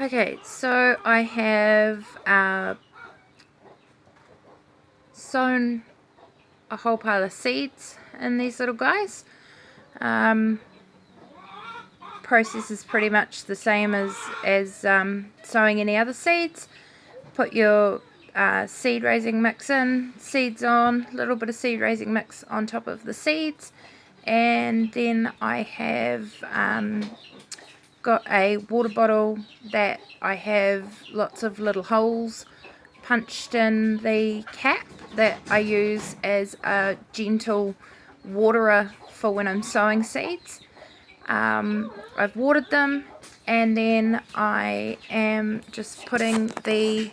Okay, so I have sown a whole pile of seeds in these little guys. Process is pretty much the same as sowing any other seeds. Put your seed raising mix in, seeds on, a little bit of seed raising mix on top of the seeds, and then I have got a water bottle that I have lots of little holes punched in the cap that I use as a gentle waterer for when I'm sowing seeds. I've watered them, and then I am just putting the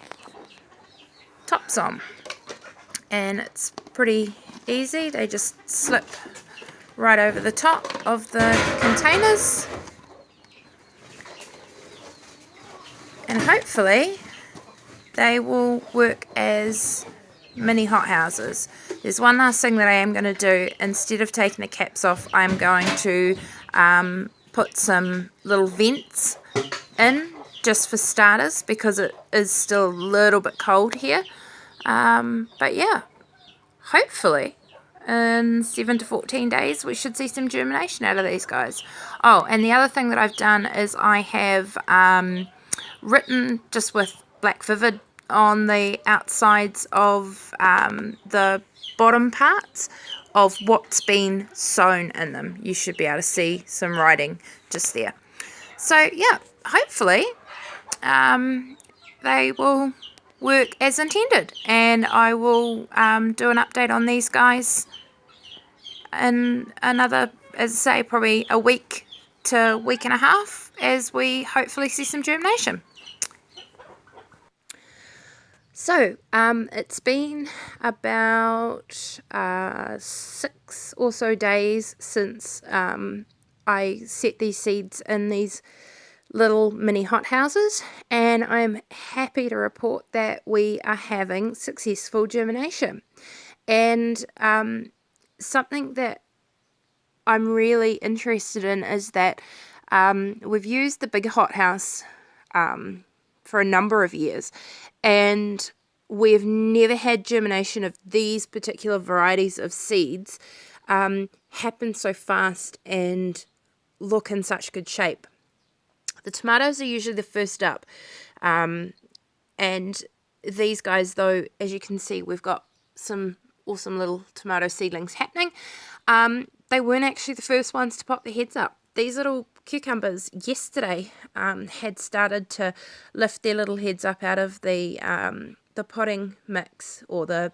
tops on, and it's pretty easy. They just slip right over the top of the containers, and hopefully they will work as mini hothouses. There's one last thing that I am going to do. Instead of taking the caps off, I'm going to put some little vents in, just for starters, because it is still a little bit cold here. But yeah, hopefully in 7 to 14 days we should see some germination out of these guys. Oh, and the other thing that I've done is I have written just with black vivid on the outsides of the bottom parts of what's been sown in them. You should be able to see some writing just there. So yeah, hopefully they will work as intended, and I will do an update on these guys in another, as I say, probably a week to week and a half, as we hopefully see some germination. So it's been about 6 or so days since I set these seeds in these little mini hothouses, and I'm happy to report that we are having successful germination. And something that I'm really interested in is that we've used the big hothouse for a number of years, and we've never had germination of these particular varieties of seeds happen so fast and look in such good shape. The tomatoes are usually the first up, and these guys, though, as you can see, we've got some awesome little tomato seedlings happening. They weren't actually the first ones to pop their heads up. These little cucumbers yesterday had started to lift their little heads up out of the potting mix, or the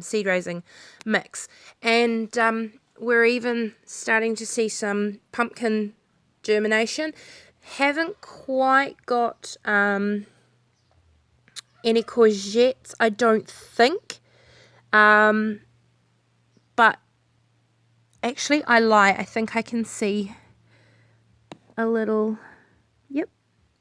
seed raising mix, and we're even starting to see some pumpkin germination. Haven't quite got any courgettes, I don't think, but actually I lie, I think I can see a little, yep,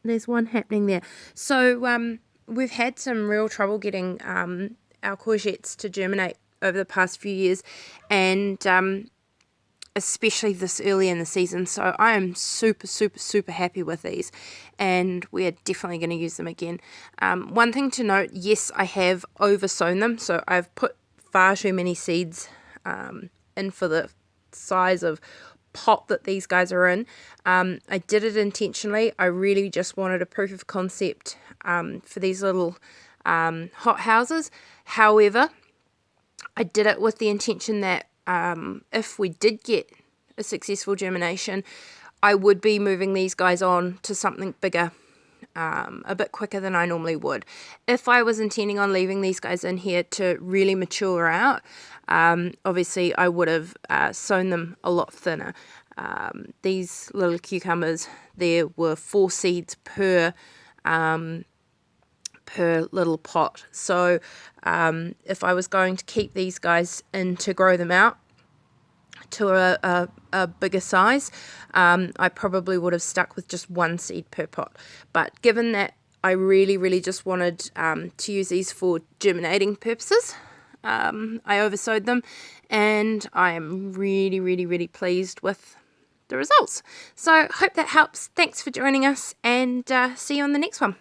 there's one happening there. So we've had some real trouble getting our courgettes to germinate over the past few years, and especially this early in the season. So I am super happy with these, and we are definitely going to use them again. One thing to note, yes, I have oversown them, so I've put far too many seeds in for the size of pot that these guys are in. I did it intentionally. I really just wanted a proof of concept for these little hot houses. However, I did it with the intention that if we did get a successful germination, I would be moving these guys on to something bigger a bit quicker than I normally would. If I was intending on leaving these guys in here to really mature out, obviously I would have sown them a lot thinner. These little cucumbers, there were 4 seeds per little pot. So if I was going to keep these guys in to grow them out to a bigger size, I probably would have stuck with just 1 seed per pot. But given that I really just wanted to use these for germinating purposes, I oversowed them, and I am really pleased with the results. So hope that helps. Thanks for joining us, and see you on the next one.